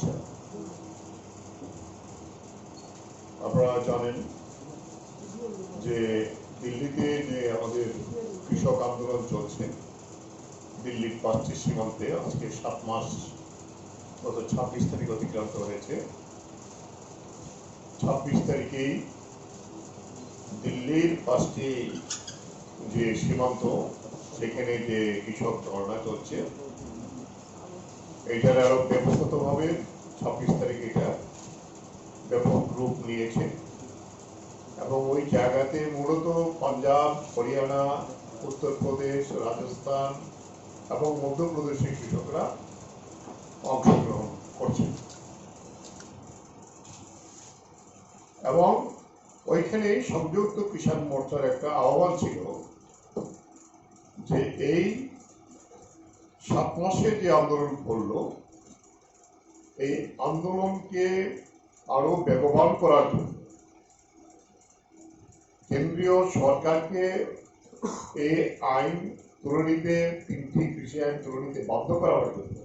শুভেচ্ছা। আপনারা জানেন যে দিল্লিতে যে আমাদের কৃষক আন্দোলন চলছে, দিল্লির 5টি সীমান্তে আজকে 7 মাস গত 26 তারিখ অতিক্রান্ত হয়েছে। 26 তারিখেই দিল্লির 5টি যে সীমান্ত সেখানে যে কৃষক ধর্ণা চলছে, এইটার আরো ব্যাপকভাবে 26 তারিখে এটা ব্যাপক রূপ নিয়েছে এবং ওই জায়গাতে মূলত পাঞ্জাব, হরিয়ানা, উত্তরপ্রদেশ, রাজস্থান এবং মধ্যপ্রদেশের কৃষকরা অংশগ্রহণ করছে এবং ওইখানে সংযুক্ত কিষাণ মোর্চার একটা আহ্বান ছিল যে এই 7 মাসে যে আন্দোলন করলো, এই আন্দোলনকে আরো বেগবান করার জন্য কেন্দ্রীয় সরকারকে এই আইন তুলে নিতে, 3টি কৃষি আইন তুলে নিতে বাধ্য করার জন্য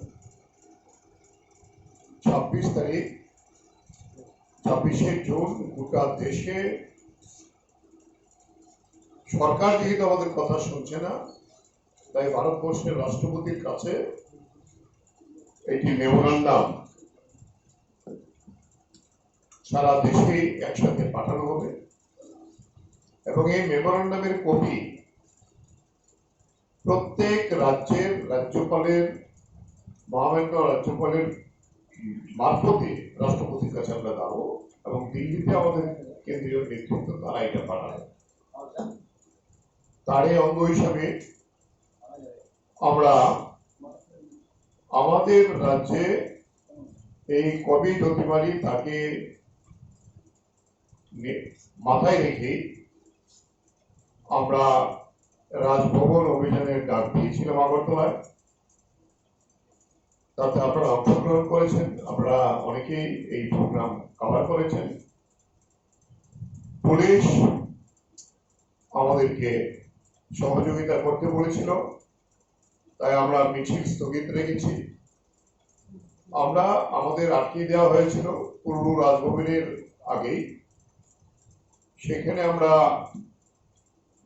26শে জুন গোটা দেশে সরকার যেহেতু আমাদের কথা শুনছে না, তাই ভারতবর্ষের রাষ্ট্রপতির কাছে একটি মেমোরান্ডাম সারা দেশে একসাথে পাঠানো হবে এবং এই মেমোরান্ডামের কপি প্রত্যেক রাজ্যের রাজ্যপালের, মহামান্য রাজ্যপালের মারফতে রাষ্ট্রপতির কাছে আমরা দেবো এবং দিল্লিতে আমাদের কেন্দ্রীয় নেতৃত্ব তারা এটা পাঠাবে। তারই অঙ্গ হিসাবে আমরা আমাদের রাজ্যে এই কোভিড অতিমারি তাকে মাথায় রেখে আমরা রাজভবন অভিযানের ডাক দিয়েছিলাম আগরতলায়। তাতে আপনারা অংশগ্রহণ করেছেন, আপনারা অনেকেই এই প্রোগ্রাম কভার করেছেন। পুলিশ আমাদেরকে সহযোগিতা করতে বলেছিল, তাই আমরা মিছিল স্থগিত রেখেছি। আমরা আমাদের আটকে দেওয়া হয়েছিল পূর্ব রাজভবনের আগেই, সেখানে আমরা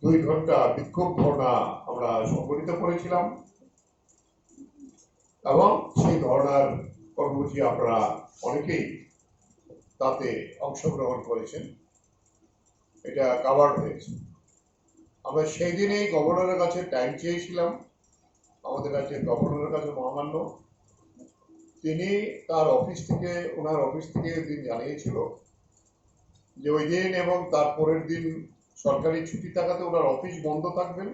2 ঘন্টা বিক্ষোভ ধর্ণা আমরা সংগঠিত করেছিলাম এবং সেই ধর্ণার কর্মসূচি আপনারা অনেকেই তাতে অংশগ্রহণ করেছেন, এটা কাভার্ড হয়েছে। আমরা সেই দিনেই গভর্নরের কাছে টাইম চেয়েছিলাম, আমাদের রাজ্যের গভর্নরের কাছে মহামান্য, তিনি তার অফিস থেকে, ওনার অফিস থেকে দিন জানিয়েছিল যে ওই দিন এবং তার পরের দিন সরকারি ছুটি থাকাতে ওনার অফিস বন্ধ থাকবেন।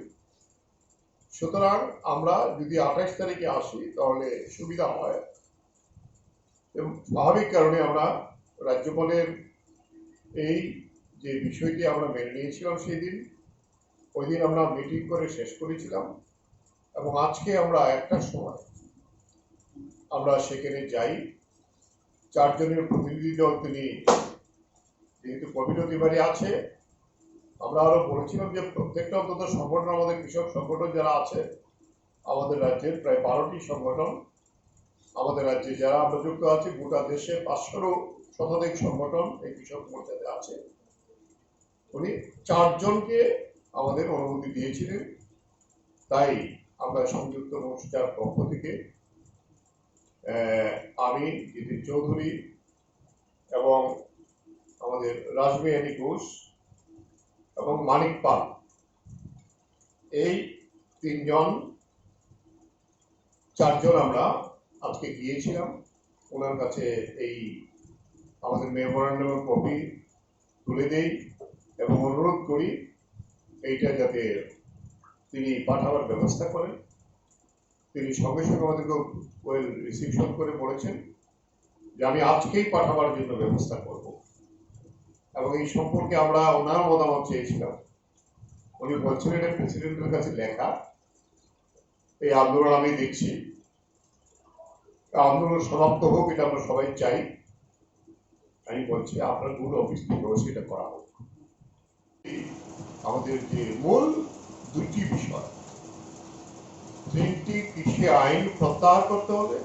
সুতরাং আমরা যদি 28 তারিখে আসি তাহলে সুবিধা হয়। এবং স্বাভাবিক কারণে আমরা রাজ্যপালের এই যে বিষয়টি আমরা মেনে নিয়েছিলাম সেই দিন, ওই দিন আমরা মিটিং করে শেষ করেছিলাম এবং আজকে আমরা 1টার সময় আমরা সেখানে যাই। 4 জনের প্রতিনিধি দল, তিনি যেহেতু কোভিড অতিমারি আছে, আমরা আরো বলেছিলাম যে প্রত্যেকটা অন্তত সংগঠন, আমাদের কৃষক সংগঠন যারা আছে আমাদের রাজ্যের প্রায় 12টি সংগঠন আমাদের রাজ্যে যারা আমরা যুক্ত আছি, গোটা দেশে 500-এরও শতাধিক সংগঠন এই কৃষক মোর্চাতে আছে। উনি 4 জনকে আমাদের অনুমতি দিয়েছিলেন, তাই আমরা সংযুক্ত মোর্চার পক্ষ থেকে আমি জিতেন চৌধুরী এবং আমাদের রাসবিহারী ঘোষ এবং মানিক পাল, এই 4 জন আমরা আজকে গিয়েছিলাম ওনার কাছে এই আমাদের মেমোরান্ডামের কপি তুলে দেই এবং অনুরোধ করি এইটা যাতে তিনি পাঠাবার ব্যবস্থা করেন। তিনি সঙ্গে সঙ্গে আমাদেরকে ওয়েল রিসিপশন করে বলেছেন যে আমি আজকেই পাঠাবার জন্য ব্যবস্থা করব এবং এই সম্পর্কে আমরা ওনার মতামত চেয়েছিলাম। উনি বলছেন এটা প্রেসিডেন্টের কাছে লেখা, এই আন্দোলন আমি দেখছি, আন্দোলন সমাপ্ত হোক, এটা আমরা সবাই চাই। আমি বলছি আপনার মূল অফিস থেকেও সেটা করা হোক। আমাদের যে মূল 2টি বিষয়, 3টি কৃষি আইন প্রত্যাহার করতে হবে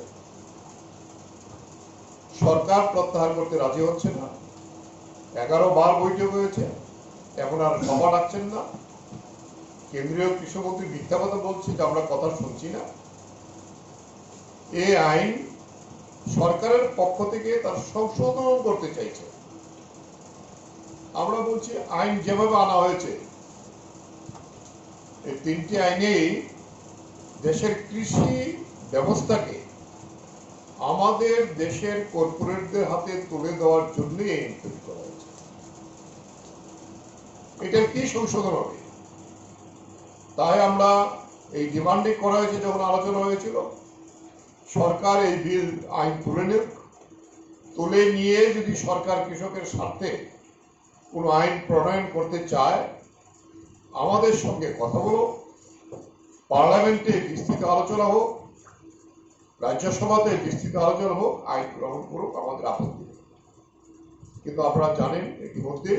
সরকার প্রত্যাহার করতে রাজি হচ্ছে না। 11 বার বৈঠক হয়েছে, এখন আর সভা ডাকছেন না। কেন্দ্রীয় কৃষিমন্ত্রী মিথ্যা কথা বলছে যে আমরা কথা শুনছি না। এই আইন সরকারের পক্ষ থেকে তার সংশোধন করতে চাইছে। আমরা বলছি আইন যেভাবে আনা হয়েছে, এই 3টি আইনেই দেশের কৃষি ব্যবস্থাকে আমাদের দেশের কর্পোরেটদের হাতে তুলে দেওয়ার জন্য আইন তৈরি করা হয়েছে। এটার কি সংশোধন হবে? তাই আমরা এই ডিমান্ডিং করা হয়েছে। যখন আলোচনা হয়েছিল, সরকার এই বিল আইন তুলে নিয়ে যদি সরকার কৃষকের স্বার্থে কোনো আইন প্রণয়ন করতে চায়, আমাদের সঙ্গে কথা বলো, পার্লামেন্টে বিস্তৃত আলোচনা হোক, রাজ্যসভাতে বিস্তৃত আলোচনা হোক, আইন গ্রহণ করুক, আমাদের আপত্তি নেই। কিন্তু আপনারা জানেন ইতিমধ্যে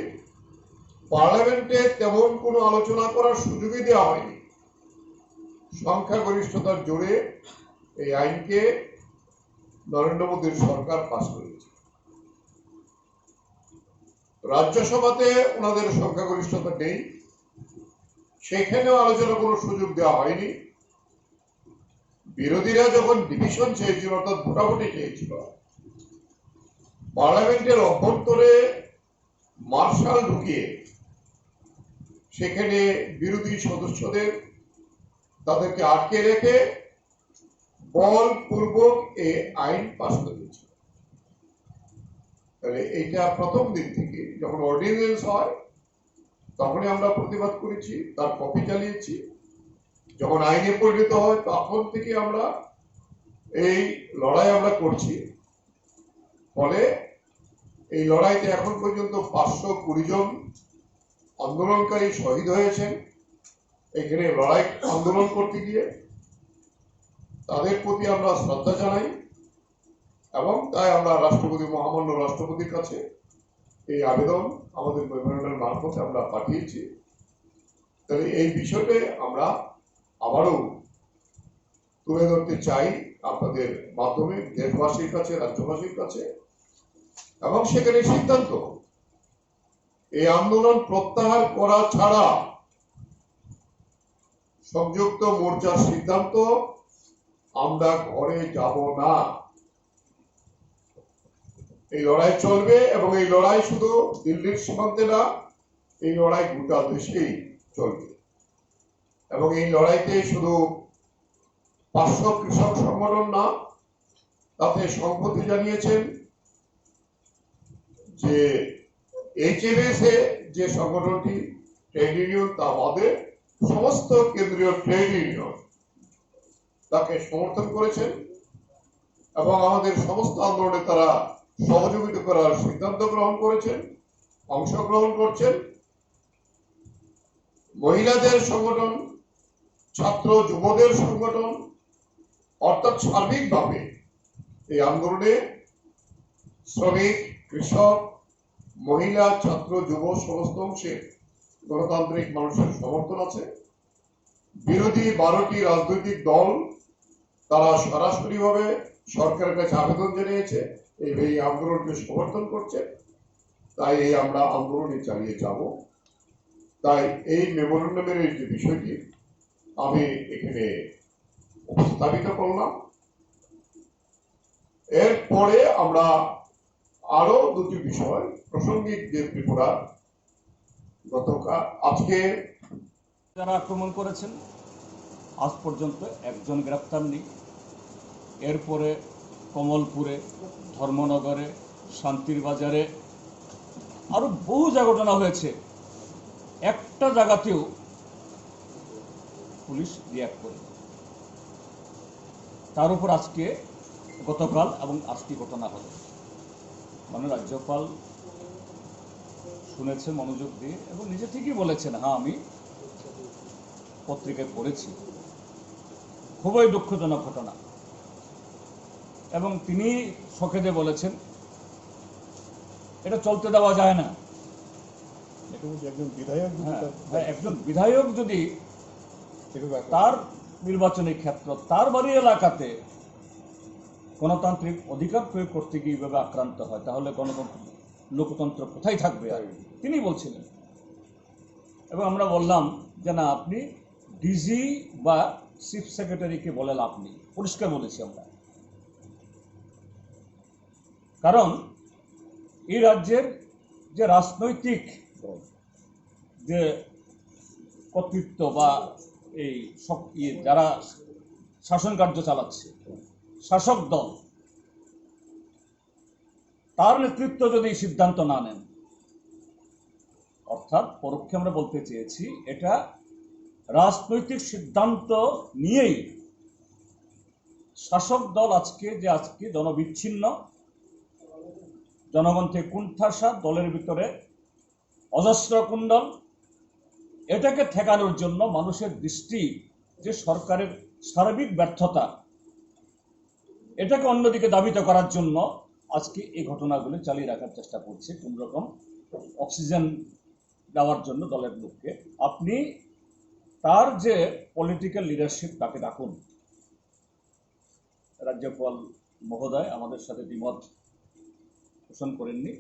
পার্লামেন্টে তেমন কোনো আলোচনা করার সুযোগই দেওয়া হয়নি। সংখ্যাগরিষ্ঠতার জোরে এই আইনকে নরেন্দ্র মোদীর সরকার পাশ করেছে। রাজ্যসভাতে ওনাদের সংখ্যাগরিষ্ঠতা নেই, সেখানেও আলোচনা কোনো সুযোগ দেওয়া হয়নি। বিরোধীরা যখন ডিভিশন চেয়েছিল, অর্থাৎ ভোটাভুটি চেয়েছিল, পার্লামেন্টের অভ্যন্তরে মার্শাল ঢুকিয়ে সেখানে বিরোধী সদস্যদের তাদেরকে আটকে রেখে বলপূর্বক এই আইন পাশ করেছে। তাহলে এইটা প্রথম দিন থেকে যখন অর্ডিন্যান্স হয় তখনই আমরা প্রতিবাদ করেছি, তার কপি চালিয়েছি। যখন আইনে পরিণত হয় তখন থেকে আমরা এই লড়াই আমরা করছি। ফলে এই লড়াইতে এখন পর্যন্ত 520 জন আন্দোলনকারী শহীদ হয়েছেন এখানে লড়াই আন্দোলন করতে গিয়ে। তাদের প্রতি আমরা শ্রদ্ধা জানাই এবং তাই আমরা রাষ্ট্রপতি, মহামান্য রাষ্ট্রপতির কাছে এই আবেদন আমাদের মেমোরেন্ডাম মারফতে আমরা পাঠিয়েছি। তাহলে এই বিষয়টা আমরা আবারও তুলে ধরতে চাই আপনাদের মাধ্যমে দেশবাসীর কাছে, রাজ্যবাসীর কাছে, এবং সেখানে সিদ্ধান্ত এই আন্দোলন প্রত্যাহার করা ছাড়া সংযুক্ত মোর্চার সিদ্ধান্ত আমরা ঘরে যাব না। এই লড়াই চলবে এবং এই লড়াই শুধু দিল্লির সীমান্তে না, এই লড়াই গোটা দেশেই চলবে। এবং এই লড়াইতে শুধু 500 কৃষক সংগঠন না, তাতে সংহতি জানিয়েছেন যে HMS যে সংগঠনটি ট্রেড ইউনিয়ন, তা বাদে সমস্ত কেন্দ্রীয় ট্রেড ইউনিয়ন তাকে সমর্থন করেছেন এবং আমাদের সমস্ত আন্দোলনে তারা সহযোগিতা করার সিদ্ধান্ত গ্রহণ করেছেন, অংশগ্রহণ করছেন। মহিলাদের সংগঠন, ছাত্র যুবদের সংগঠন, অর্থাৎ সার্বিকভাবে এই আন্দোলনে শ্রমিক, কৃষক, মহিলা, ছাত্র, যুব সমস্ত অংশের গণতান্ত্রিক মানুষের সমর্থন আছে। বিরোধী 12টি রাজনৈতিক দল তারা সরাসরিভাবে সরকারের কাছে আবেদন জানিয়েছে, এই আন্দোলনকে সমর্থন করছে। তাই এই আমরা আন্দোলনে চালিয়ে যাব। তাই এই মেমোরেন্ডামের এই যে বিষয়টি আমি এখানে উপস্থাপিত করলাম। এরপরে আমরা আরো দুটি বিষয় প্রাসঙ্গিক, যে ত্রিপুরা গতকাল আজকে যারা আক্রমণ করেছেন আজ পর্যন্ত একজন গ্রেপ্তার নেই। এরপরে কমলপুরে, ধর্মনগরে, শান্তির বাজারে আরো বহু ঘটনা হয়েছে, একটা জায়গাতেও পুলিশ রিয়াক্ট করে। তার উপর আজকে, গতকাল এবং আজকে ঘটনা হলো। মানে রাজ্যপাল শুনেছে মনোযোগ দিয়ে এবং নিজে থেকেই বলেছেন, হ্যাঁ আমি পত্রিকায় পড়েছি, খুবই দুঃখজনক ঘটনা। এবং তিনি সখেদে বলেছেন এটা চলতে দেওয়া যায় না। একজন বিধায়ক যদি তার নির্বাচনী ক্ষেত্র, তার বাড়ি এলাকাতে গণতান্ত্রিক অধিকার প্রয়োগ করতে গিয়ে এইভাবে আক্রান্ত হয়, তাহলে লোকতন্ত্র কোথায় থাকবে? আর তিনি বলছিলেন, এবং আমরা বললাম যে না, আপনি ডিজি বা চিফ সেক্রেটারিকে বলে লাভ নেই, পরিষ্কার বলেছি আমরা। কারণ এই রাজ্যের যে রাজনৈতিক যে কর্তৃত্ব বা এই সব যারা শাসন কার্য চালাচ্ছে, শাসক দল, তার নেতৃত্ব যদি সিদ্ধান্ত না নেন, অর্থাৎ পরোক্ষে আমরা বলতে চেয়েছি এটা রাজনৈতিক সিদ্ধান্ত নিয়েই শাসক দল আজকে জনবিচ্ছিন্ন, জনগণ থেকে কুণ্ঠাসা, দলের ভিতরে অজস্র কুণ্ডল, এটাকে ঠেকানোর জন্য মানুষের দৃষ্টি যে সরকারের সার্বিক ব্যর্থতা, এটাকে অন্যদিকে দাবিত করার জন্য আজকে এই ঘটনাগুলি চালিয়ে রাখার চেষ্টা করছে, কোন রকম অক্সিজেন দেওয়ার জন্য দলের লোককে। আপনি তার যে পলিটিক্যাল লিডারশিপ, তাকে ডাকুন। রাজ্যপাল মহোদয় আমাদের সাথে দ্বিমত পোষণ করেননি,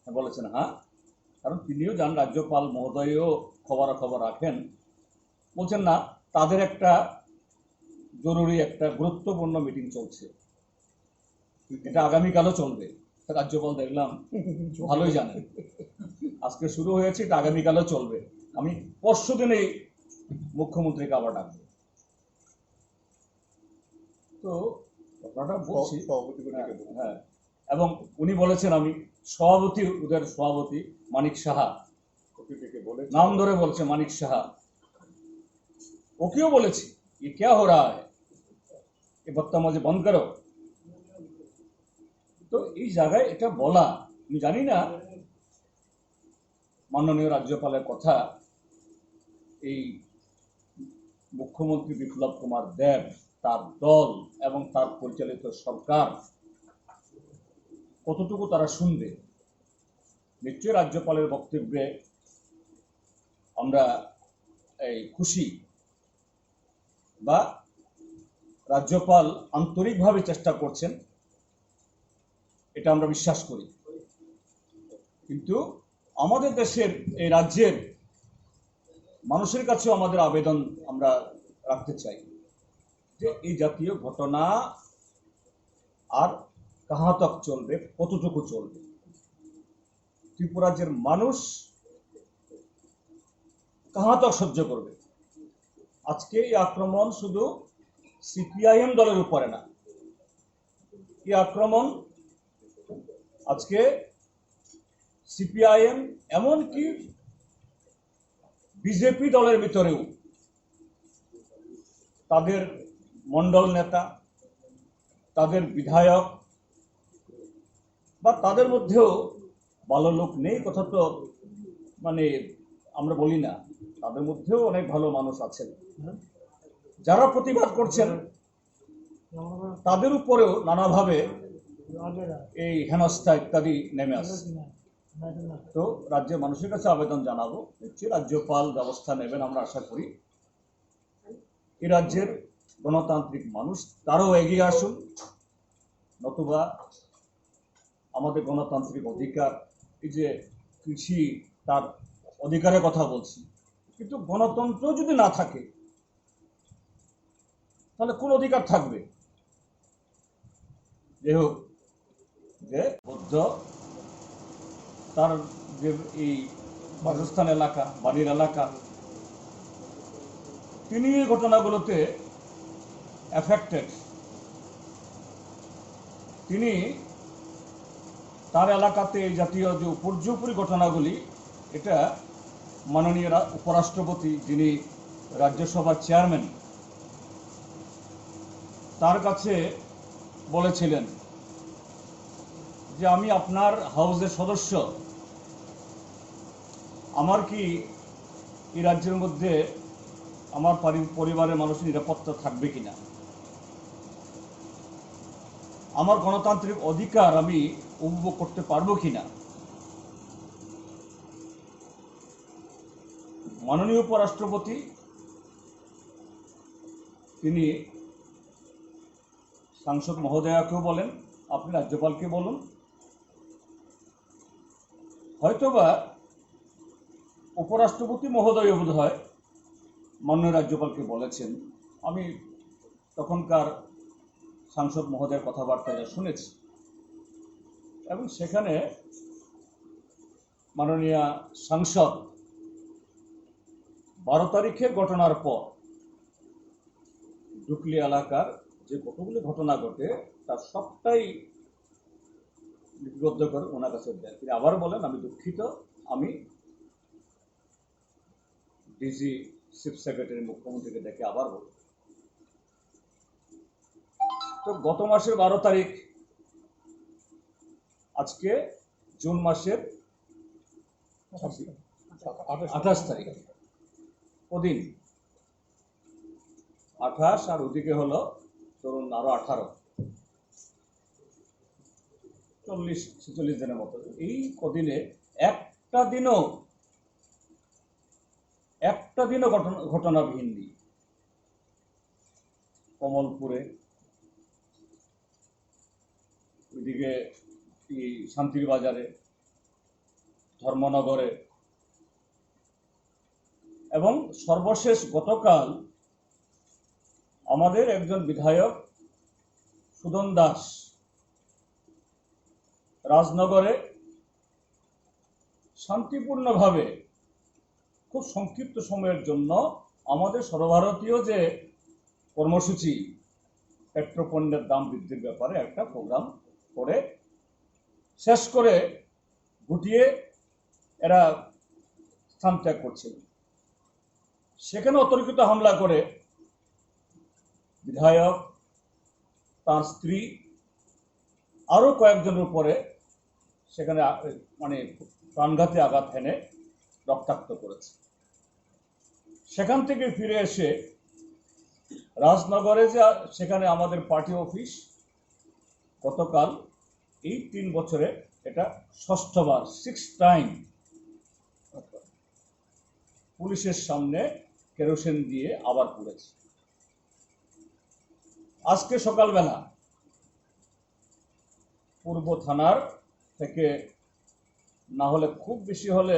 বলেছেন হ্যাঁ, কারণ তিনিও যান, রাজ্যপাল মহোদয়ও খবরাখবর রাখেন। বলছেন না, তাদের একটা জরুরি একটা গুরুত্বপূর্ণ মিটিং চলছে, এটা আগামীকালও চলবে। রাজ্যপাল দেখলাম ভালোই জানেন, আজকে শুরু হয়েছে, এটা আগামীকালও চলবে। আমি পরশু দিনেই মুখ্যমন্ত্রীকে আবার ডাকবো। তো ঘটনাটা বলছি, হ্যাঁ, এবং উনি বলেছেন, আমি সভাপতি, ওদের সভাপতি মানিক সাহা, নাম ধরে বলছে মানিক সাহা, ওকেও বলেছি ये क्या हो रहा है, ये बदतमीजी बंद करो। তো এই জায়গায় এটা বলা, আমি জানি না মাননীয় রাজ্যপালের কথা এই মুখ্যমন্ত্রী বিপ্লব কুমার দেব, তার দল এবং তার পরিচালিত সরকার কতটুকু তারা শুনবে। নিশ্চয়ই রাজ্যপালের বক্তব্যে আমরা এই খুশি, বা রাজ্যপাল আন্তরিকভাবে চেষ্টা করছেন, এটা আমরা বিশ্বাস করি। কিন্তু আমাদের দেশের, এই রাজ্যের মানুষের কাছেও আমাদের আবেদন আমরা রাখতে চাই যে এই জাতীয় ঘটনা আর কাহা তক চলবে, কতটুকু চলবে। ত্রিপুরা রাজ্যের মানুষ কাহা তক সহ্য করবে? আজকে এই আক্রমণ শুধু সিপিআইএম দলের উপরে না, এই আক্রমণ আজকে সিপিআইএম এমনকি বিজেপি দলের ভিতরেও তাদের মন্ডল নেতা, তাদের বিধায়ক বা তাদের মধ্যেও ভালো লোক নেই, কথা তো মানে আমরা বলি না, তাদের মধ্যেও অনেক ভালো মানুষ আছেন, যারা প্রতিবাদ করছেন, তাদের উপরেও নানাভাবে এই হেনস্থা ইত্যাদি নেমে আসছে। তো রাজ্যের মানুষের কাছে আবেদন জানাবো, নিশ্চয়ই রাজ্যপাল ব্যবস্থা নেবেন, আমরা আশা করি। এই রাজ্যের গণতান্ত্রিক মানুষ তারও এগিয়ে আসুন, নতুবা আমাদের গণতান্ত্রিক অধিকার, এই যে কৃষি, তার অধিকারের কথা বলছি, কিন্তু গণতন্ত্র যদি না থাকে তাহলে কোন অধিকার থাকবে? যাই হোক, যে বৌদ্ধ তার যে এই বাসস্থান এলাকা, বাড়ির এলাকা, তিনি এই ঘটনাগুলোতে এফেক্টেড। তিনি তার এলাকাতে এই জাতীয় যে উপর্যুপরি ঘটনাগুলি, এটা মাননীয় উপরাষ্ট্রপতি, যিনি রাজ্যসভার চেয়ারম্যান, তার কাছে বলেছিলেন যে আমি আপনার হাউসের সদস্য, আমার কি এই রাজ্যের মধ্যে আমার পরিবারের মানুষের নিরাপত্তা থাকবে কিনা, আমার গণতান্ত্রিক অধিকার আমি উপভোগ করতে পারবো কিনা। মাননীয় উপরাষ্ট্রপতি তিনি সাংসদ মহোদয়াকেও বলেন, আপনি রাজ্যপালকে বলুন, হয়তোবা উপরাষ্ট্রপতি মহোদয় বোধ হয় মাননীয় রাজ্যপালকে বলেছেন। আমি তখনকার সাংসদ মহোদয়ের কথাবার্তা যা শুনেছি, এবং সেখানে মাননীয় সাংসদ 12 তারিখের ঘটনার পর ডুকলি এলাকার যে কতগুলো ঘটনা ঘটে তার সবটাই লিপিবদ্ধ করে ওনার কাছে দেন। তিনি আবার বলেন, আমি দুঃখিত, আমি ডিজি চিফ সেক্রেটারি মুখ্যমন্ত্রীকে ডেকে আবার বলব। তো গত মাসের 12 তারিখ, আজকে জুন মাসের 28 তারিখ, ওদিন 28 আর ওদিকে হলো ধরুন আরো 18, 40-46 দিনের মতো। এই কদিনে একটা দিনও ঘটনাবিহীন নেই। কমলপুরে, ওইদিকে শান্তির বাজারে, ধর্মনগরে, এবং সর্বশেষ গতকাল আমাদের একজন বিধায়ক সুদন দাস রাজনগরে শান্তিপূর্ণভাবে খুব সংক্ষিপ্ত সময়ের জন্য আমাদের সর্বভারতীয় যে কর্মসূচি পেট্রোপণ্যের দাম বৃদ্ধির ব্যাপারে একটা প্রোগ্রাম করে শেষ করে গুটিয়ে এরা স্থান ত্যাগ করছিল। সেখানে অতর্কিত হামলা করে বিধায়ক, তার স্ত্রী, আরো কয়েকজনের উপরে সেখানে মানে প্রাণঘাতী আঘাত হেনে রক্তাক্ত করেছে। সেখান থেকে ফিরে এসে রাজনগরে যে সেখানে আমাদের পার্টি অফিস, গতকাল এই 3 বছরে এটা 6বার, 6 টাইম পুলিশের সামনে কেরোসিন দিয়ে আবার পুড়েছে। আজকে সকালবেলা পূর্ব থানার থেকে না হলে খুব বেশি হলে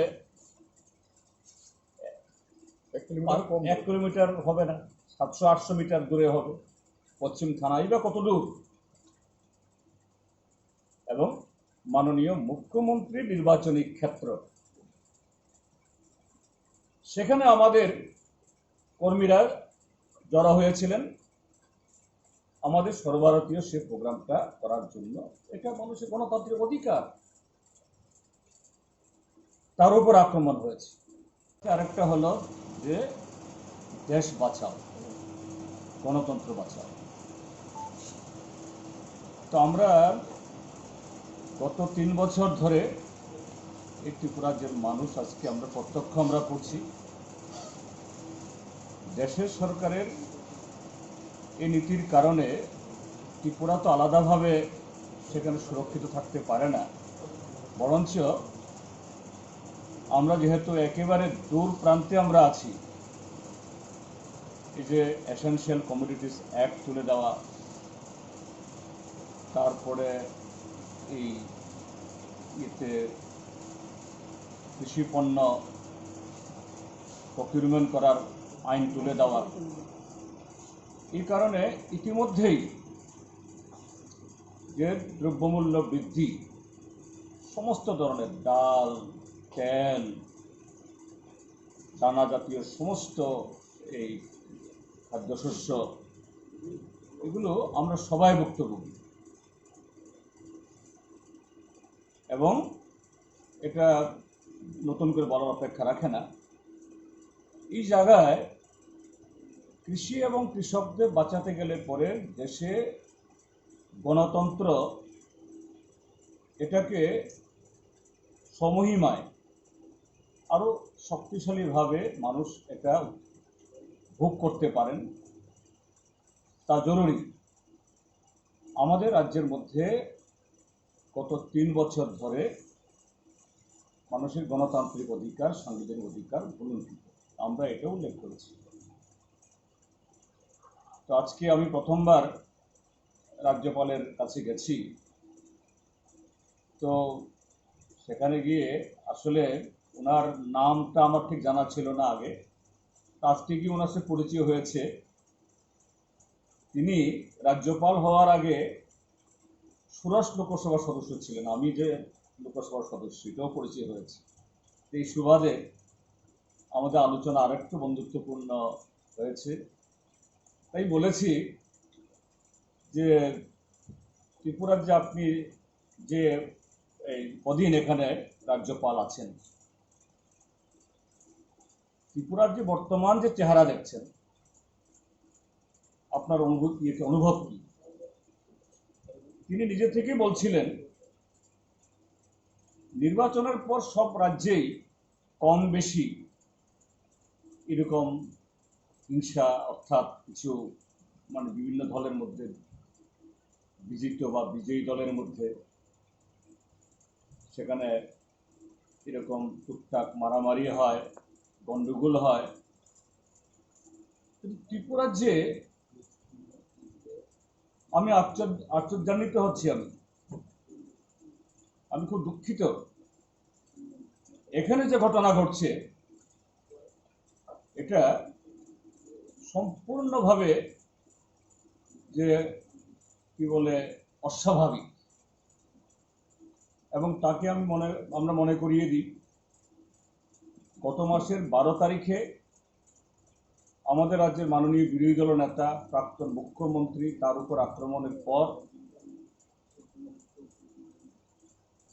1 কিলোমিটার হবে না, 700-800 মিটার দূরে হবে পশ্চিম থানায় বা কত দূর, এবং মাননীয় মুখ্যমন্ত্রী নির্বাচনী ক্ষেত্র, সেখানে আমাদের কর্মীরা জড়ো হয়েছিলেন আমাদের সর্বভারতীয় সে প্রোগ্রামটা করার জন্য। এটা মানুষের গণতান্ত্রিক অধিকার, তার উপর আক্রমণ হয়েছে। আরেকটা হলো যে দেশ বাঁচাও, গণতন্ত্র বাঁচাও। তো আমরা গত 3 বছর ধরে এই ত্রিপুরা রাজ্যের মানুষ আজকে আমরা প্রত্যক্ষ আমরা করছি, দেশের সরকারের এই নীতির কারণে ত্রিপুরা তো আলাদাভাবে সেখানে সুরক্ষিত থাকতে পারে না, বরঞ্চ আমরা যেহেতু একেবারে দূর প্রান্তে আমরা আছি, এই যে এসেনশিয়াল কমোডিটিস অ্যাক্ট তুলে দেওয়া, তারপরে এই ইতে কৃষি পণ্য প্রকিউরমেন্ট করার আইন তুলে দেওয়া, এই কারণে ইতিমধ্যেই যে দ্রব্যমূল্য বৃদ্ধি, সমস্ত ধরনের ডাল, তেল, দানা জাতীয় সমস্ত এই খাদ্যশস্য, এগুলো আমরা সবাই ভুক্তভোগী, এবং এটা নতুন করে বলার অপেক্ষা রাখে না। এই জায়গায় কৃষি এবং কৃষকদের বাঁচাতে গেলে পরে দেশে গণতন্ত্র এটাকে সমহিমায় আরো শক্তিশালীভাবে মানুষ এটা ভোগ করতে পারেন, তা জরুরি। আমাদের রাজ্যের মধ্যে গত 3 বছর ধরে মানুষের গণতান্ত্রিক অধিকার, সাংবিধানিক অধিকার ভুলুণ্ঠিত, আমরা এটা উল্লেখ করেছি। তো আজকে আমি প্রথমবার রাজ্যপালের কাছে গেছি। তো সেখানে গিয়ে আসলে ওনার নামটা আমার ঠিক জানা ছিল না আগে, আজকে কি ওনার সাথে পরিচয় হয়েছে। তিনি রাজ্যপাল হওয়ার আগে সুরাট লোকসভার সদস্য ছিলেন, আমি যে লোকসভার সদস্য এটাও পরিচয় হয়েছে। এই সুবাদে আমাদের আলোচনা আরেকটু বন্ধুত্বপূর্ণ হয়েছে। তাই বলেছি যে ত্রিপুরার যে আপনি যে এই কদিন এখানে রাজ্যপাল আছেন, ত্রিপুরার যে বর্তমান যে চেহারা দেখছেন, আপনার অনুভব কি? তিনি নিজে থেকেই বলছিলেন নির্বাচনের পর সব রাজ্যেই কম বেশি এরকম হিংসা, অর্থাৎ কিছু মানে বিভিন্ন দলের মধ্যে, বিজিত বা বিজয়ী দলের মধ্যে সেখানে এরকম টুকটাক মারামারি হয়, গন্ডগোল হয়। কিন্তু ত্রিপুরার যে আমি আশ্চর্যান্বিত হচ্ছি, আমি খুব দুঃখিত। এখানে যে ঘটনা ঘটছে এটা সম্পূর্ণভাবে যে কি বলে অস্বাভাবিক, এবং তাকে আমরা মনে করিয়ে দিই, গত মাসের 12 তারিখে আমাদের রাজ্যের মাননীয় বিরোধী দল নেতা প্রাক্তন মুখ্যমন্ত্রী তার উপর আক্রমণের পর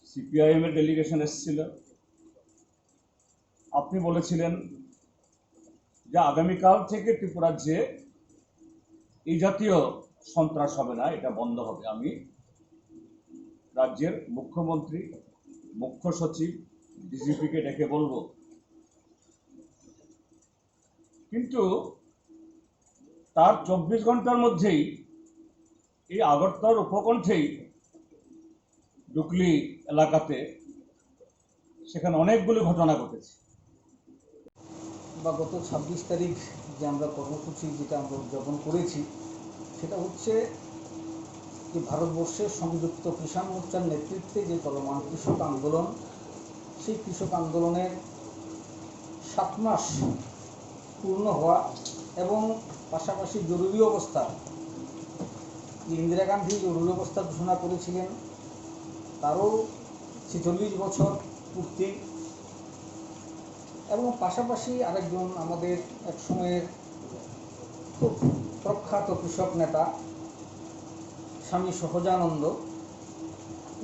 সিপিআইএম এর ডেলিগেশন এসেছিল। আপনি বলেছিলেন যে আগামীকাল থেকে ত্রিপুরাজ্যে এই জাতীয় সন্ত্রাস হবে না, এটা বন্ধ হবে। আমি রাজ্যের মুখ্যমন্ত্রী, মুখ্য সচিব, ডিজিপিকে ডেকে বলবো। কিন্তু তার 24 ঘন্টার মধ্যেই এই আগরতলার উপকণ্ঠেই ডুকলি এলাকাতে সেখানে অনেকগুলো ঘটনা ঘটেছে। বা গত 26 তারিখ যে আমরা কর্মসূচি যেটা আমরা উদযাপন করেছি, সেটা হচ্ছে যে ভারতবর্ষের সংযুক্ত কিষাণ মোর্চার নেতৃত্বে যে চলমান কৃষক আন্দোলন, সেই কৃষক আন্দোলনের 7 মাস পূর্ণ হওয়া এবং পাশাপাশি জরুরি অবস্থা, ইন্দিরা গান্ধী জরুরি অবস্থা ঘোষণা করেছিলেন, তারও 46 বছর পূর্তি, এবং পাশাপাশি আরেকজন আমাদের এক সময়ের খুব প্রখ্যাত কৃষক নেতা স্বামী সহজানন্দ,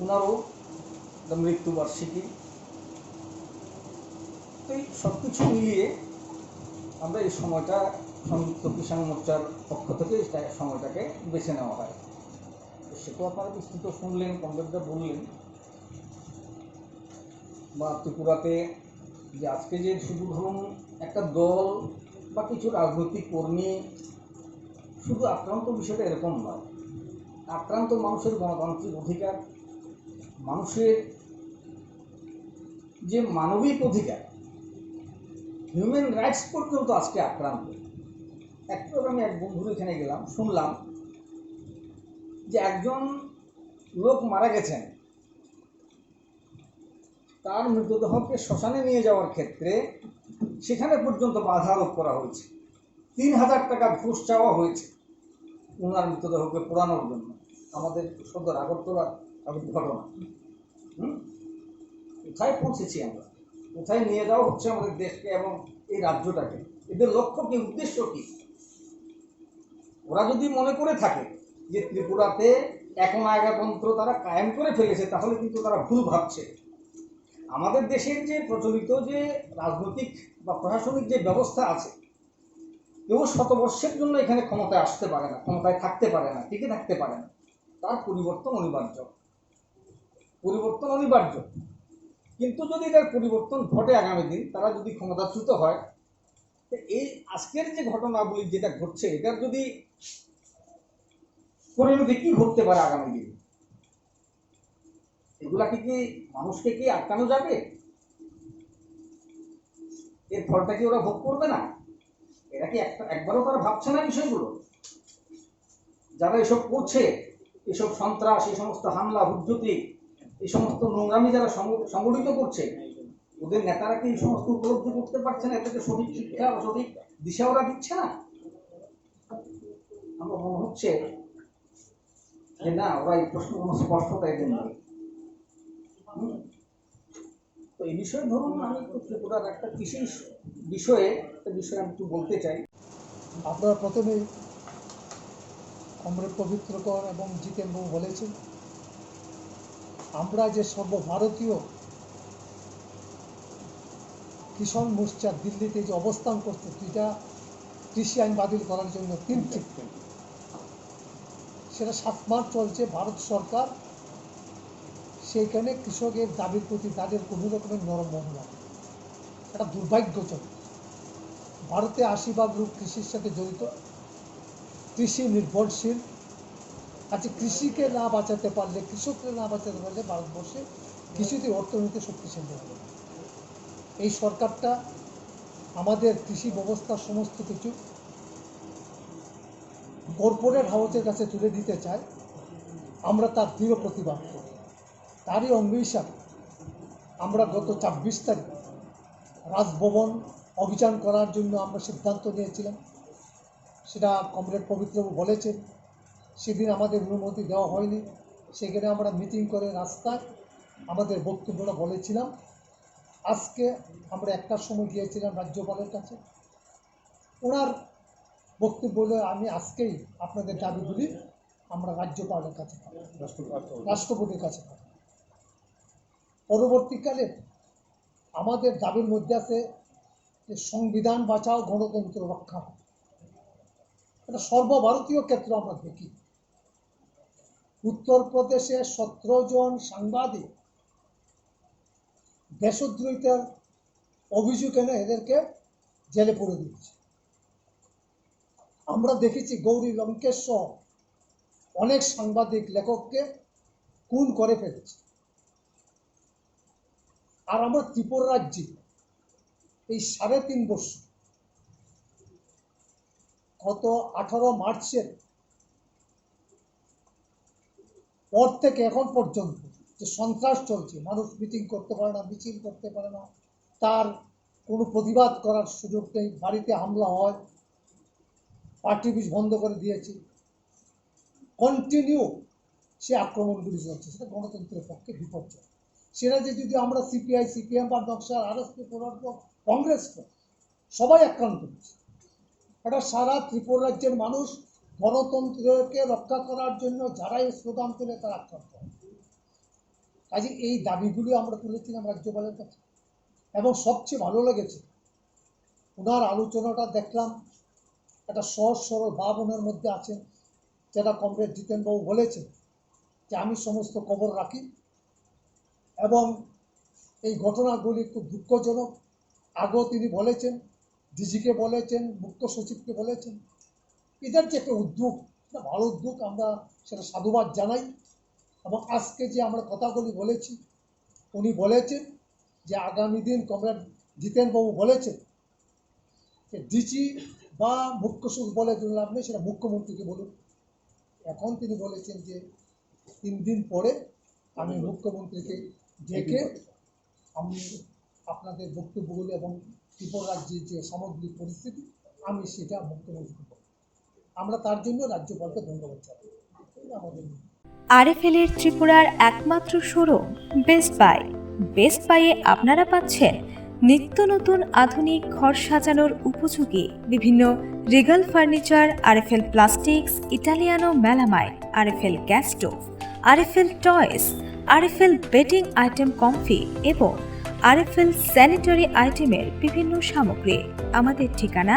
ওনারও মৃত্যুবার্ষিকী। তো এই সব কিছু মিলিয়ে আমরা এই সময়টা সংযুক্ত কিষাণ মোর্চার পক্ষ থেকে সময়টাকে বেছে নেওয়া হয়। সেটাও আপনারা বিস্তৃত শুনলেন, কমরেডরা বললেন। বা ত্রিপুরাতে যে আজকে যে শুধু ধরুন একটা দল বা কিছু রাজনৈতিক কর্মী শুধু আক্রান্ত, বিষয়টা এরকম নয়। আক্রান্ত মানুষের গণতান্ত্রিক অধিকার, মানুষের যে মানবিক অধিকার, হিউম্যান রাইটস পর্যন্ত আজকে আক্রান্ত। একটু আমি এক বন্ধুর এখানে গেলাম, শুনলাম যে একজন লোক মারা গেছেন, তার মৃতদেহকে শ্মশানে নিয়ে যাওয়ার ক্ষেত্রে সেখানে পর্যন্ত বাধা আরোপ করা হয়েছে। 3000 টাকা ঘুষ চাওয়া হয়েছে ওনার মৃতদেহকে পোড়ানোর জন্য। আমাদের সদর আগরতলার ঘটনা। কোথায় পৌঁছেছি আমরা? কোথায় নিয়ে যাওয়া হচ্ছে আমাদের দেশকে এবং এই রাজ্যটাকে? এদের লক্ষ্য কি, উদ্দেশ্য কি? ওরা যদি মনে করে থাকে যে ত্রিপুরাতে একনায়কতন্ত্র তারা কায়েম করে ফেলেছে, তাহলে কিন্তু তারা ভুল ভাবছে। আমাদের দেশের যে প্রচলিত যে রাজনৈতিক বা প্রশাসনিক যে ব্যবস্থা আছে, কেউ 100 বর্ষের জন্য এখানে ক্ষমতায় আসতে পারে না, ক্ষমতায় থাকতে পারে না, টিকে থাকতে পারে না। তার পরিবর্তন অনিবার্য, পরিবর্তন অনিবার্য। কিন্তু যদি এটার পরিবর্তন ঘটে আগামী দিন, তারা যদি ক্ষমতাচ্যুত হয়, এই আজকের যে ঘটনাগুলি যেটা ঘটছে, এটার যদি পরিণতি কি ঘটতে পারে আগামী দিন? এগুলাকে কি মানুষকে কি আটকানো যাবে? এর ফলটা কি ওরা ভোগ করবে না? এরা কি একবারও তারা ভাবছে না বিষয়গুলো? যারা এসব করছে এসব সন্ত্রাস, এই সমস্ত হামলা হুজ্জতি, এই সমস্ত নোংরামি যারা সংগঠিত করছে, ওদের নেতারা কি এই সমস্ত উপলব্ধি করতে পারছে না? এটাকে সঠিক শিক্ষা বা সঠিক দিশা ওরা দিচ্ছে না? আমার মনে হচ্ছে যে না, ওরা এই প্রশ্ন কোনো স্পষ্টতা এদের নেই। তো এই বিষয়ে ধরুন, আমি একটু ত্রিপুরার একটা বিশেষ বিষয়ে আমি একটু বলতে চাই। আপনারা প্রথমেই কমরেড পবিত্রকর এবং জিতেনবাবু বলেছেন, আমরা যে সর্বভারতীয় কিষাণ মোর্চা দিল্লিতে যে অবস্থান করছে 2টা কৃষি আইন বাতিল করার জন্য 3 ট্রিপে, সেটা 7 মাস চলছে। ভারত সরকার সেইখানে কৃষকের দাবির প্রতি তাদের কোনো রকমের নরম মনোভাব, এটা দুর্ভাগ্যজনক। ভারতে 80% লোক কৃষির সাথে জড়িত, কৃষি নির্ভরশীল। আজকে কৃষিকে না বাঁচাতে পারলে, কৃষককে না বাঁচাতে পারলে ভারতবর্ষে কৃষিতে অর্থনীতি শক্তিশালী হবে। এই সরকারটা আমাদের কৃষি ব্যবস্থার সমস্ত কিছু কর্পোরেট হাউসের কাছে তুলে দিতে চায়। আমরা তার দৃঢ় প্রতিবাদ করি। তারই অঙ্গ হিসাবে আমরা গত 26 তারিখ রাজভবন অভিযান করার জন্য আমরা সিদ্ধান্ত নিয়েছিলাম। সেটা কমরেড পবিত্রবাবু বলেছেন, সেদিন আমাদের অনুমতি দেওয়া হয়নি। সেখানে আমরা মিটিং করে রাস্তায় আমাদের বক্তব্যটা বলেছিলাম। আজকে আমরা 1টার সময় গিয়েছিলাম রাজ্যপালের কাছে। ওনার বক্তব্য হলো, আমি আজকেই আপনাদের দাবিগুলি আমরা রাজ্যপালের কাছে পাবো, রাষ্ট্রপতির কাছে পাবো। পরবর্তীকালে আমাদের দাবির মধ্যে আছে যে সংবিধান বাঁচাও, গণতন্ত্র রক্ষা। এটা সর্বভারতীয় ক্ষেত্রে আমরা দেখি। উত্তরপ্রদেশে 17 জন সাংবাদিক দেশদ্রোহিতার অভিযোগ এনে এদেরকে জেলে পুরে দিয়েছে। আমরা দেখেছি গৌরী লঙ্কেশ সহ অনেক সাংবাদিক লেখককে খুন করে ফেলেছে। আর আমরা ত্রিপুরা রাজ্যে এই 3.5 বছর, গত 18 মার্চের পর থেকে এখন পর্যন্ত যে সন্ত্রাস চলছে, মানুষ মিটিং করতে পারে না, মিছিল করতে পারে না, তার কোনো প্রতিবাদ করার সুযোগ নেই, বাড়িতে হামলা হয়, পার্টি অফিস বন্ধ করে দিয়েছে, কন্টিনিউ সে আক্রমণগুলি চলছে। সেটা গণতন্ত্রের পক্ষে বিপর্যয়। সেটা যে যদি আমরা সিপিআই, সিপিএম বা নকশাল, আরএসপি, কংগ্রেস সবাই আক্রান্ত হচ্ছে। এটা সারা ত্রিপুরা রাজ্যের মানুষ গণতন্ত্রকে রক্ষা করার জন্য যারাই স্লোগান তুলে তারা আক্রান্ত হয়। কাজে এই দাবিগুলি আমরা তুলেছিলাম রাজ্যপালের কাছে। এবং সবচেয়ে ভালো লেগেছে ওনার আলোচনাটা দেখলাম, একটা সহজ সরল ভাব ওনার মধ্যে আছে, যেটা কমরেড জিতেনবাবু বলেছেন যে আমি সমস্ত খবর রাখি এবং এই ঘটনাগুলি খুব দুঃখজনক। আগেও তিনি বলেছেন, ডিজিকে বলেছেন, মুখ্য সচিবকে বলেছেন। এটার যে একটা উদ্যোগ, এটা ভালো উদ্যোগ, আমরা সেটা সাধুবাদ জানাই। এবং আজকে যে আমরা কথাগুলি বলেছি, উনি বলেছেন যে আগামী দিন কমরেড জিতেনবাবু বলেছেন যে ডিজি বা মুখ্য সচিব বলে লাভ নেই, সেটা মুখ্যমন্ত্রীকে বলুন। এখন তিনি বলেছেন যে 3 দিন পরে আমি মুখ্যমন্ত্রীকে ডেকে আমি আপনাদের বক্তব্যগুলি এবং ত্রিপুরা রাজ্যের যে সামগ্রিক পরিস্থিতি আমি সেটা মুখ্যমন্ত্রীকে বলব। আমরা তার জন্য রাজ্যপালকে ধন্যবাদ জানাই। আমাদের আরএফএল এর ত্রিপুরার একমাত্র শোরুম বেস্ট বাই। বেস্ট বাইয়ে আপনারা পাচ্ছেন নিত্য নতুন আধুনিক ঘর সাজানোর উপযোগী বিভিন্ন regal furniture, RFL plastics, Italiano melamine, RFL gas stove, RFL toys, RFL bedding item comfy এবং আরএফএল স্যানিটারি আইটেমের বিভিন্ন সামগ্রী। আমাদের ঠিকানা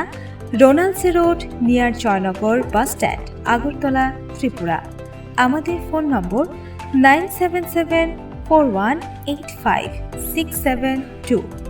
রোনালসি road, near Joynagar bus stand, Agartala, Tripura. আমাদের ফোন নম্বর 9774185672।